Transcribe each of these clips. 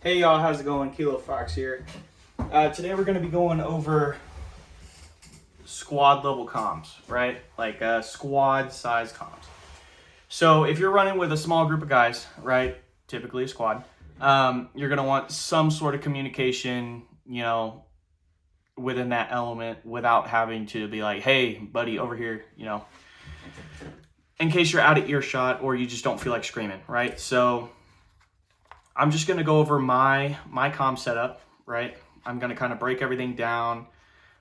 Hey y'all, how's it going? Kilo Fox here. Today we're going to be going over squad level comms, right? Like squad size comms. So if you're running with a small group of guys, right, typically a squad, you're going to want some sort of communication, within that element without having to be like, hey, buddy, over here, in case you're out of earshot or you just don't feel like screaming, right? So I'm just going to go over my comm setup, right? I'm going to kind of break everything down,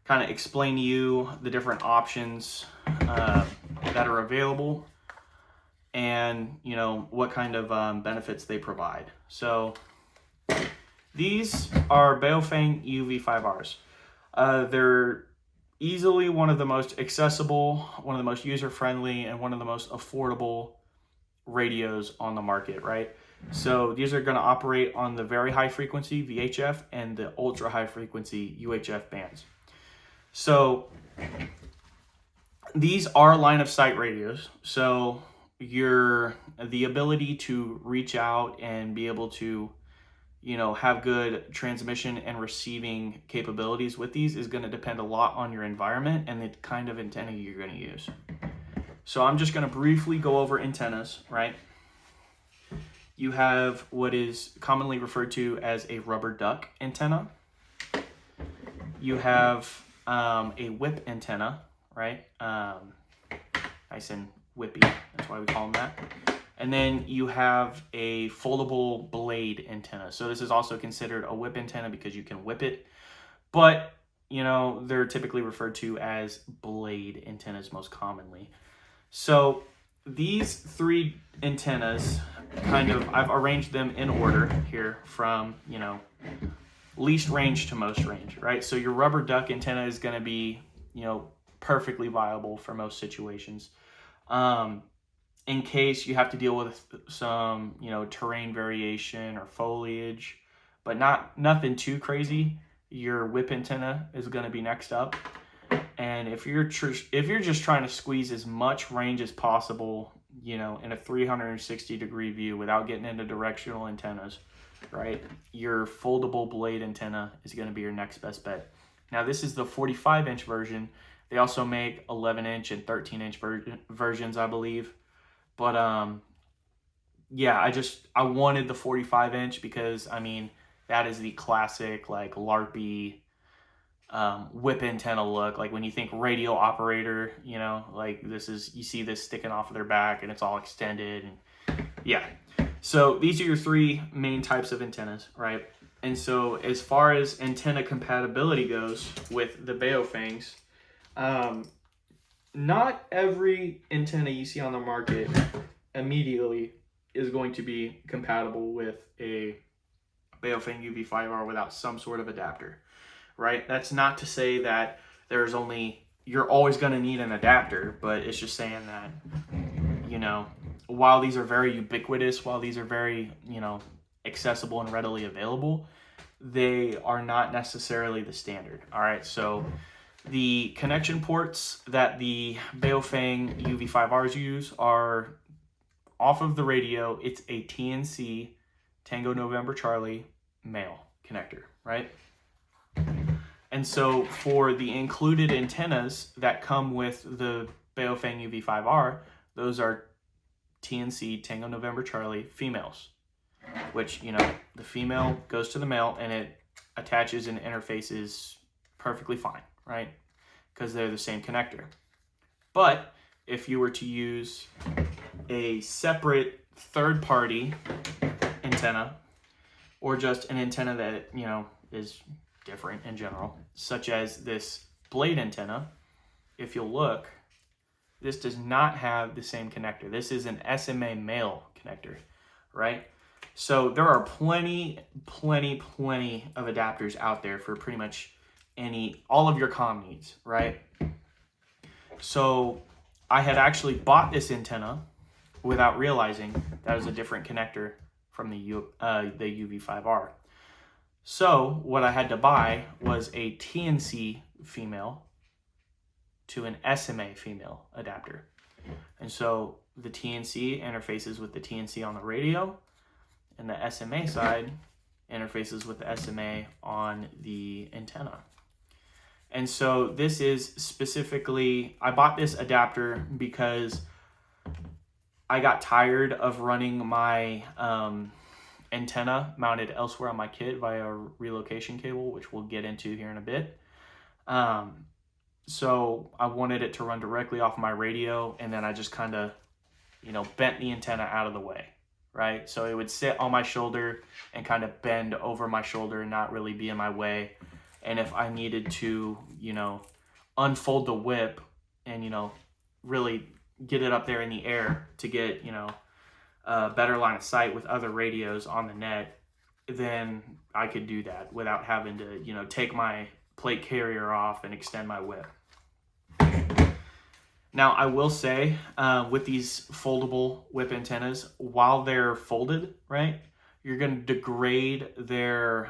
kind of explain to you the different options that are available and, what kind of benefits they provide. So these are Baofeng UV5Rs. They're easily one of the most accessible, one of the most user-friendly, and one of the most affordable radios on the market, right? So these are going to operate on the very high frequency VHF and the ultra high frequency UHF bands. So these are line of sight radios. So the ability to reach out and be able to, have good transmission and receiving capabilities with these is going to depend a lot on your environment and the kind of antenna you're going to use. So I'm just going to briefly go over antennas, right? You have what is commonly referred to as a rubber duck antenna. You have a whip antenna, right? Nice and whippy, that's why we call them that. And then you have a foldable blade antenna. So this is also considered a whip antenna because you can whip it. But, they're typically referred to as blade antennas most commonly. So these three antennas, I've arranged them in order here from, least range to most range, right? So your rubber duck antenna is going to be, perfectly viable for most situations. In case you have to deal with some, terrain variation or foliage, but nothing too crazy, your whip antenna is going to be next up. And if you're just trying to squeeze as much range as possible, in a 360 degree view without getting into directional antennas, right? Your foldable blade antenna is going to be your next best bet. Now this is the 45-inch version. They also make 11-inch and 13-inch versions, I believe. But I wanted the 45-inch because that is the classic like LARPy whip antenna look. Like when you think radio operator, like you see this sticking off of their back and it's all extended. And yeah. So these are your three main types of antennas, right? And so as far as antenna compatibility goes with the Baofengs, not every antenna you see on the market immediately is going to be compatible with a Baofeng UV5R without some sort of adapter, right? That's not to say that you're always going to need an adapter, but it's just saying that, while these are very ubiquitous, while these are very, accessible and readily available, they are not necessarily the standard, all right? So the connection ports that the Baofeng UV5Rs use are off of the radio. It's a TNC, Tango November Charlie, male connector, right? And so for the included antennas that come with the Baofeng UV5R, those are TNC, Tango November Charlie, females, which, the female goes to the male and it attaches and interfaces perfectly fine, right? Because they're the same connector. But if you were to use a separate third-party antenna or just an antenna that, is different in general, such as this blade antenna, if you'll look, this does not have the same connector. This is an SMA male connector, right? So there are plenty of adapters out there for pretty much all of your comm needs, right? So I had actually bought this antenna without realizing that was a different connector from the UV5R. So what I had to buy was a TNC female to an SMA female adapter. And so the TNC interfaces with the TNC on the radio, and the SMA side interfaces with the SMA on the antenna. And so this is specifically, I bought this adapter because I got tired of running my antenna mounted elsewhere on my kit via a relocation cable, which we'll get into here in a bit. So I wanted it to run directly off my radio, and then I just kind of, bent the antenna out of the way, right? So it would sit on my shoulder and kind of bend over my shoulder and not really be in my way. And if I needed to, unfold the whip and, really get it up there in the air to get, a better line of sight with other radios on the net, then I could do that without having to, take my plate carrier off and extend my whip. Now, I will say with these foldable whip antennas, while they're folded, right, you're going to degrade their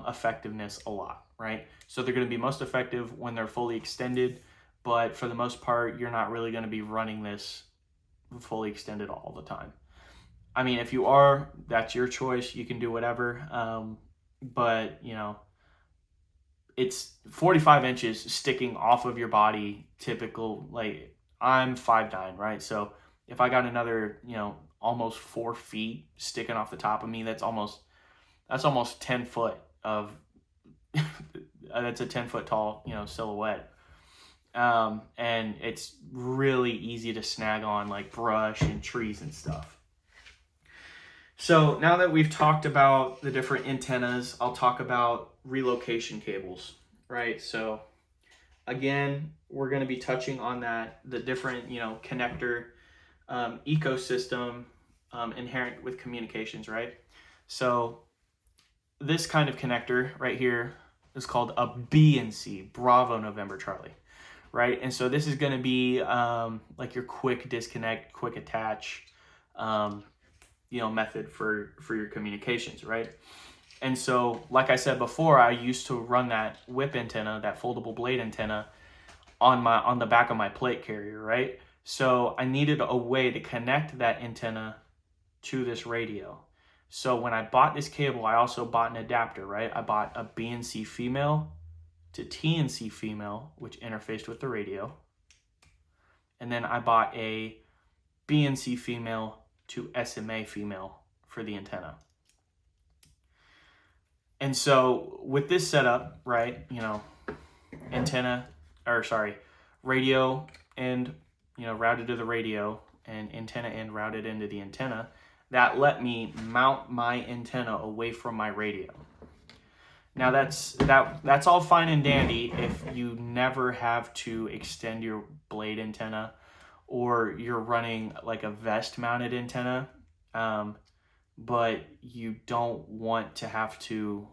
effectiveness a lot, right? So they're going to be most effective when they're fully extended, but for the most part, you're not really going to be running this fully extended all the time. I mean, if you are, that's your choice. You can do whatever. But, it's 45 inches sticking off of your body, typical, like, I'm 5'9", right? So if I got another, almost 4 feet sticking off the top of me, that's almost 10 foot of, that's a 10-foot tall, silhouette. And it's really easy to snag on like brush and trees and stuff. So now that we've talked about the different antennas, I'll talk about relocation cables, right? So again, we're going to be touching on the different, connector ecosystem inherent with communications, right? So this kind of connector right here is called a BNC, Bravo November Charlie, right? And so this is going to be like your quick disconnect, quick attach, method for your communications, right? And so, like I said before, I used to run that whip antenna, that foldable blade antenna, on the back of my plate carrier, right? So I needed a way to connect that antenna to this radio. So when I bought this cable, I also bought an adapter, right? I bought a BNC female to TNC female, which interfaced with the radio. And then I bought a BNC female to SMA female for the antenna. And so with this setup, right, radio end, routed to the radio, and antenna end routed into the antenna, that let me mount my antenna away from my radio. Now that's all fine and dandy if you never have to extend your blade antenna, or you're running like a vest mounted antenna, but you don't want to have to,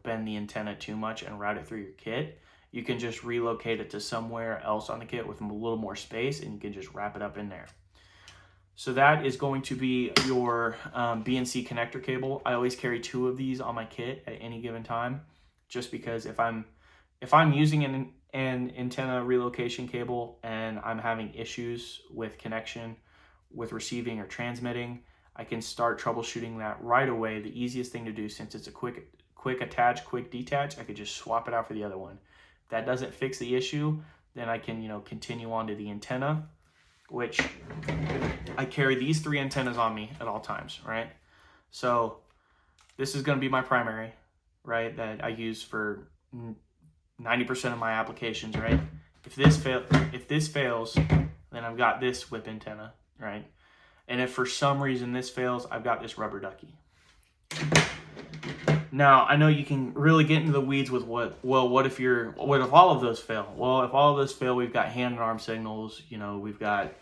bend the antenna too much and route it through your kit. You can just relocate it to somewhere else on the kit with a little more space, and you can just wrap it up in there. So that is going to be your BNC connector cable. I always carry 2 of these on my kit at any given time, just because if I'm using an antenna relocation cable and I'm having issues with connection, with receiving or transmitting, I can start troubleshooting that right away. The easiest thing to do, since it's a quick attach, quick detach, I could just swap it out for the other one. If that doesn't fix the issue, then I can, continue on to the antenna, which I carry these 3 antennas on me at all times, right? So this is going to be my primary, right, that I use for 90% of my applications, right? If this fails, then I've got this whip antenna, right? And if for some reason this fails, I've got this rubber ducky. Now, I know you can really get into the weeds with what if all of those fail? Well, if all of those fail, we've got hand and arm signals, we've got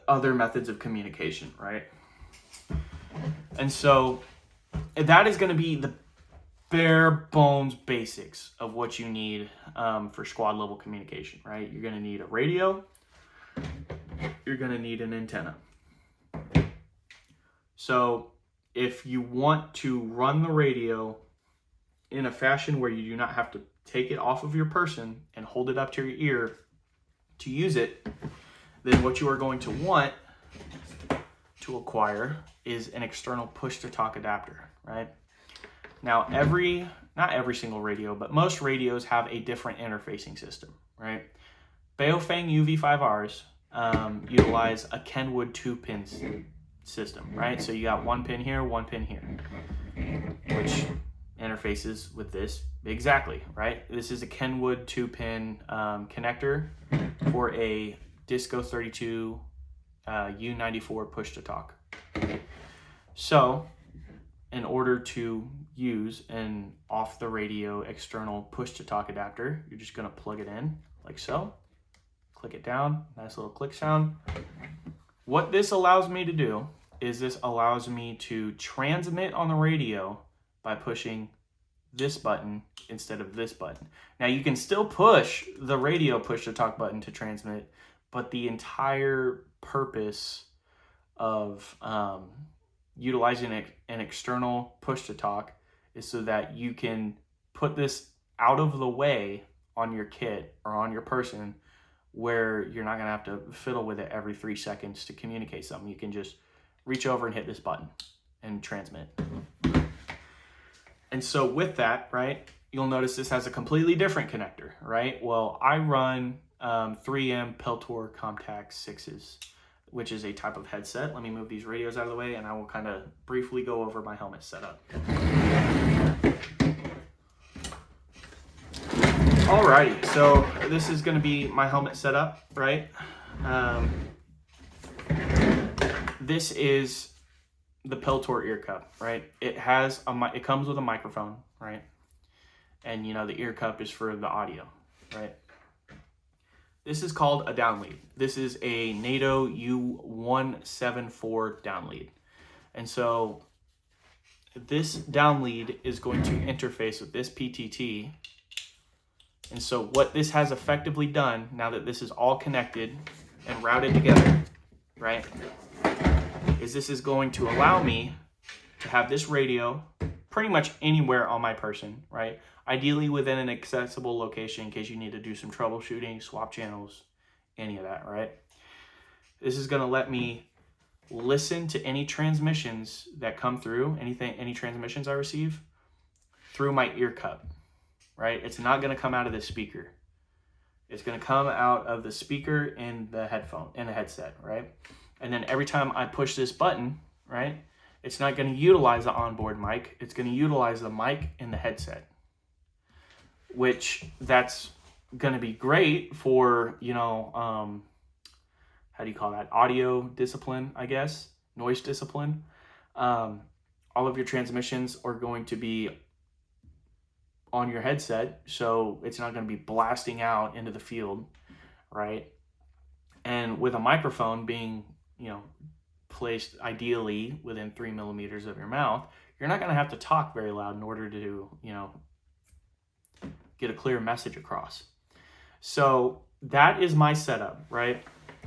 other methods of communication, right? And so that is going to be the bare bones basics of what you need for squad level communication, right? You're going to need a radio. You're going to need an antenna. So if you want to run the radio in a fashion where you do not have to take it off of your person and hold it up to your ear to use it, then what you are going to want to acquire is an external push-to-talk adapter, right? Now, not every single radio, but most radios have a different interfacing system, right? Baofeng UV5Rs utilize a Kenwood 2-pin system, right? So you got one pin here, which interfaces with this exactly, right? This is a Kenwood 2-pin connector for a Disco 32 U94 push-to-talk. So, in order to use an off-the-radio external push-to-talk adapter, you're just going to plug it in like so. Click it down, nice little click sound. What this allows me to do is this allows me to transmit on the radio by pushing this button instead of this button. Now you can still push the radio push-to-talk button to transmit, but the entire purpose of utilizing an external push-to-talk is so that you can put this out of the way on your kit or on your person, where you're not going to have to fiddle with it every 3 seconds to communicate something. You can just reach over and hit this button and transmit. And so with that, right, you'll notice this has a completely different connector, right? Well, I run 3M Peltor Comtac 6s, which is a type of headset. Let me move these radios out of the way and I will kind of briefly go over my helmet setup. Alrighty, so this is going to be my helmet setup, right? This is the Peltor ear cup, right? It comes with a microphone, right? And the ear cup is for the audio, right? This is called a downlead. This is a NATO U174 downlead. And so this downlead is going to interface with this PTT. And so what this has effectively done, now that this is all connected and routed together, right, is this is going to allow me to have this radio pretty much anywhere on my person, right? Ideally within an accessible location in case you need to do some troubleshooting, swap channels, any of that, right? This is going to let me listen to any transmissions that come through, any transmissions I receive through my ear cup, right? It's not going to come out of the speaker. It's going to come out of the speaker in the headset, right? And then every time I push this button, right, it's not going to utilize the onboard mic. It's going to utilize the mic in the headset, which that's going to be great for, how do you call that? Audio discipline, I guess, noise discipline. All of your transmissions are going to be on your headset, so it's not going to be blasting out into the field, right? And with a microphone being, placed ideally within 3 millimeters of your mouth, you're not going to have to talk very loud in order to, get a clear message across. So that is my setup, right?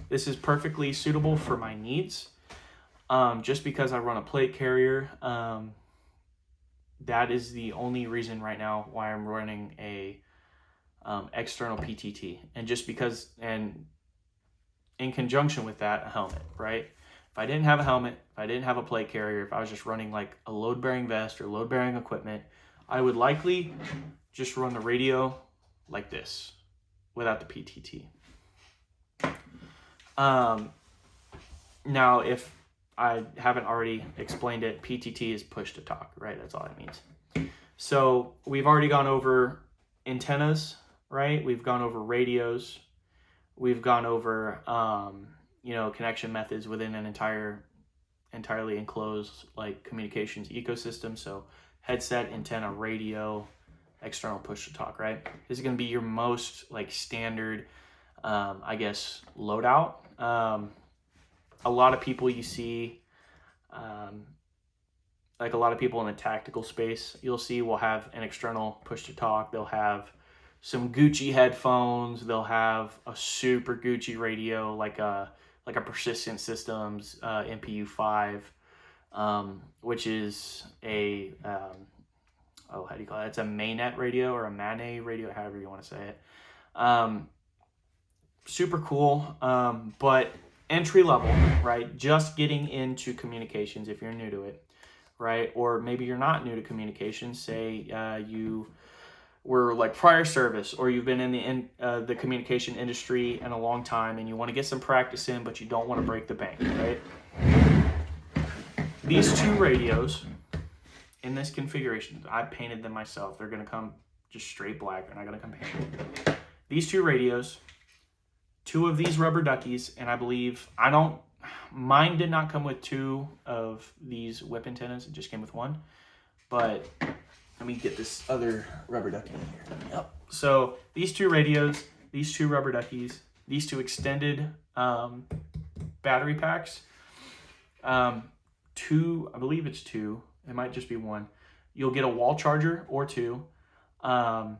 This is perfectly suitable for my needs. Just because I run a plate carrier, that is the only reason right now why I'm running a external PTT. And just because, and in conjunction with that, a helmet, right? If I didn't have a helmet, if I didn't have a plate carrier, if I was just running like a load-bearing vest or load-bearing equipment, I would likely just run the radio like this without the PTT. Now, if I haven't already explained it, PTT is push to talk, right? That's all it means. So we've already gone over antennas, right? We've gone over radios. We've gone over, connection methods within an entirely enclosed like communications ecosystem. So headset, antenna, radio, external push to talk, right? This is going to be your most like standard, loadout. A lot of people you see, like a lot of people in the tactical space, you'll see will have an external push to talk. They'll have some Gucci headphones. They'll have a super Gucci radio, like a Persistent Systems MPU5, which is a how do you call it? It's a Mainnet radio or a Mane radio, however you want to say it. Super cool, but entry level, right? Just getting into communications if you're new to it, right? Or maybe you're not new to communications. Say you were like prior service, or you've been in the communication industry in a long time, and you want to get some practice in, but you don't want to break the bank, right? These two radios in this configuration, I painted them myself. They're going to come just straight black. They're not going to come painted. These two radios, two of these rubber duckies, and I believe, mine did not come with two of these whip antennas. It just came with one. But let me get this other rubber ducky in here. Yep. So these two radios, these two rubber duckies, these two extended battery packs, two, I believe it's two. It might just be one. You'll get a wall charger or two. And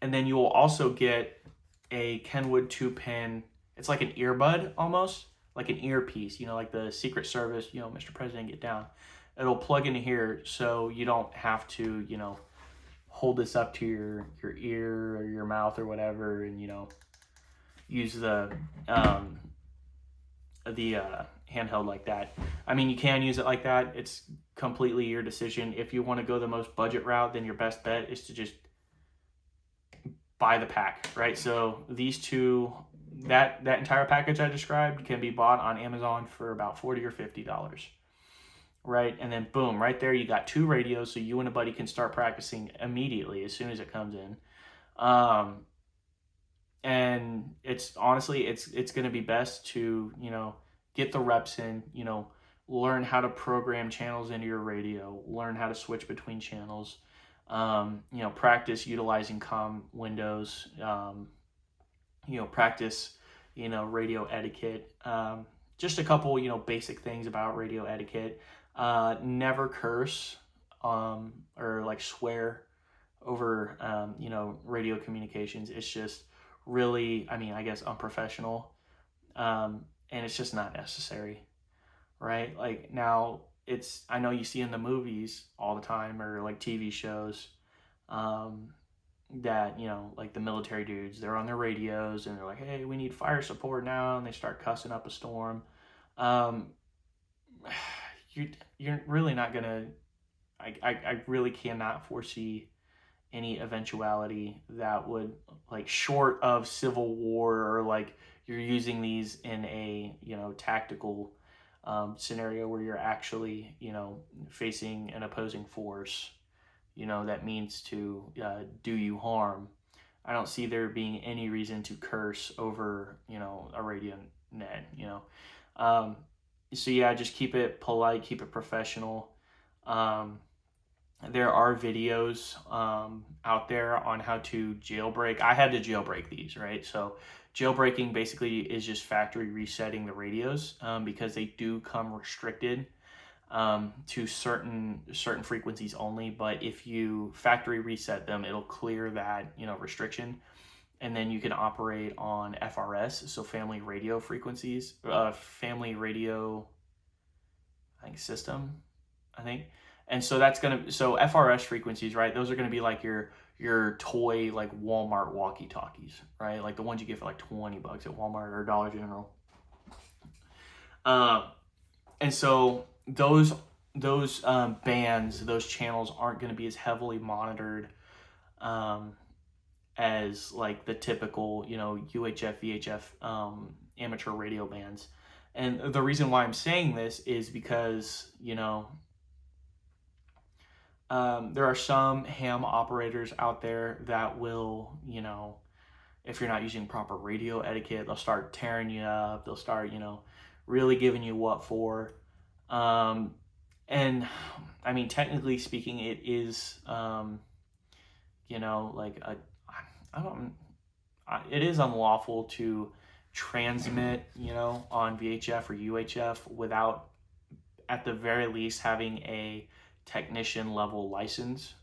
then you will also get a Kenwood 2-pin. It's like an earbud almost, like an earpiece, like the Secret Service, Mr. President, get down. It'll plug into here so you don't have to, hold this up to your ear or your mouth or whatever, and, use the handheld like that. I mean, you can use it like that. It's completely your decision. If you want to go the most budget route, then your best bet is to just buy the pack, right? So these two, that entire package I described can be bought on Amazon for about $40 or $50, right? And then boom, right there you got two radios, so you and a buddy can start practicing immediately as soon as it comes in. And it's honestly, it's going to be best to, get the reps in, learn how to program channels into your radio, learn how to switch between channels, practice utilizing comm windows, practice, radio etiquette, just a couple, basic things about radio etiquette. Never curse, or like swear over, radio communications. It's just really, I guess unprofessional. And it's just not necessary, right? Like now I know you see in the movies all the time, or like TV shows, that, like the military dudes, they're on their radios and they're like, hey, we need fire support now. And they start cussing up a storm. You're really not going to, I really cannot foresee any eventuality that would, like, short of civil war, or like you're using these in a, tactical scenario where you're actually, facing an opposing force, that means to do you harm. I don't see there being any reason to curse over, a radio net, So yeah, just keep it polite, keep it professional. There are videos out there on how to jailbreak. I had to jailbreak these, right? So jailbreaking basically is just factory resetting the radios, because they do come restricted to certain frequencies only. But if you factory reset them, it'll clear that, restriction, and then you can operate on FRS, so family radio frequencies, family radio, I think, system, I think. And so so FRS frequencies, right? Those are going to be like your toy, like Walmart walkie-talkies, right? Like the ones you get for like $20 at Walmart or Dollar General. And so those bands, those channels aren't going to be as heavily monitored as like the typical, UHF, VHF amateur radio bands. And the reason why I'm saying this is because, there are some ham operators out there that will, if you're not using proper radio etiquette, they'll start tearing you up. They'll start, really giving you what for. And technically speaking, it is, it is unlawful to transmit, on VHF or UHF without, at the very least, having a technician level license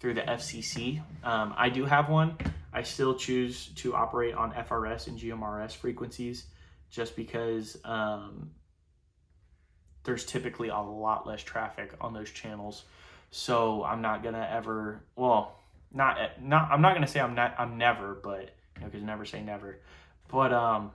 through the FCC. I do have one. I still choose to operate on FRS and GMRS frequencies just because there's typically a lot less traffic on those channels. So I'm not gonna ever, well, I'm not gonna say I'm never, but because never say never. But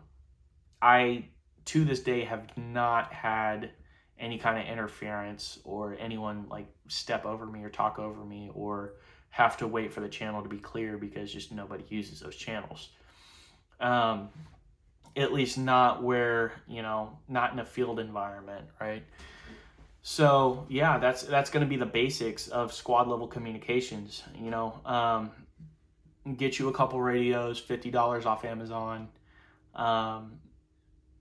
I, to this day, have not had any kind of interference or anyone like step over me or talk over me or have to wait for the channel to be clear because just nobody uses those channels. At least not where, not in a field environment, right? So yeah, that's going to be the basics of squad level communications. Get you a couple radios, $50 off Amazon.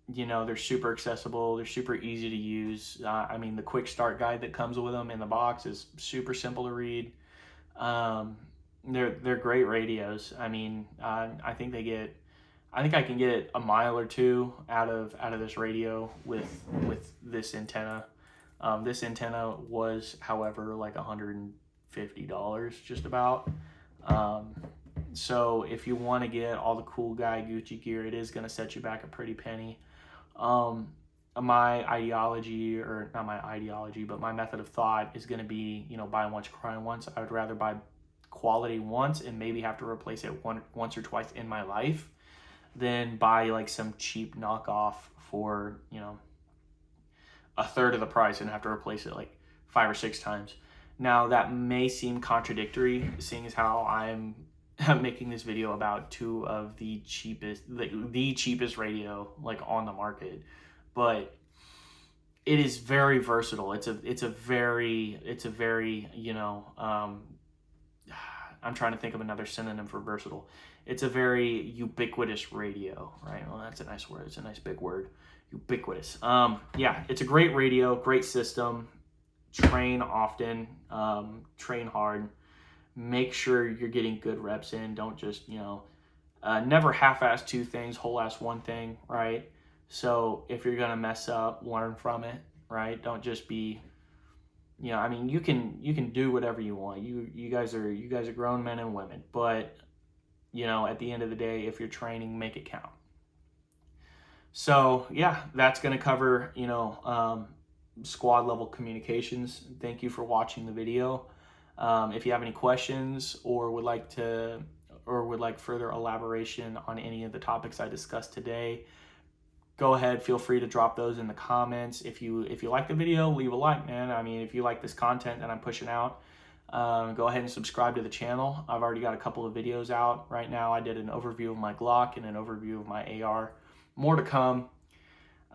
They're super accessible. They're super easy to use. The quick start guide that comes with them in the box is super simple to read. They're great radios. I think I can get a mile or two out of this radio with this antenna. This antenna was, however, like $150 just about. So if you want to get all the cool guy Gucci gear, it is going to set you back a pretty penny. My ideology, or not my ideology, but my method of thought is going to be, buy once, cry once. I would rather buy quality once and maybe have to replace it once or twice in my life than buy like some cheap knockoff for, a third of the price and have to replace it like 5 or 6 times. Now that may seem contradictory, seeing as how I'm making this video about two of the cheapest, the cheapest radio like on the market, but it is very versatile. It's a very I'm trying to think of another synonym for versatile. It's a very ubiquitous radio, right? Well, that's a nice word. It's a nice big word. Ubiquitous. Yeah, it's a great radio, great system. Train often, train hard. Make sure you're getting good reps in. Don't just, never half-ass 2 things, whole-ass 1 thing, right? So if you're gonna mess up, learn from it, right? Don't just be, you can do whatever you want. You guys are grown men and women, but at the end of the day, if you're training, make it count. So yeah, that's going to cover, squad level communications. Thank you for watching the video. If you have any questions or would like further elaboration on any of the topics I discussed today, go ahead, feel free to drop those in the comments. If you like the video, leave a like, man. If you like this content that I'm pushing out, go ahead and subscribe to the channel. I've already got a couple of videos out right now. I did an overview of my Glock and an overview of my AR. More to come.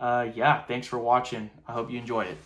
Yeah, thanks for watching. I hope you enjoy it.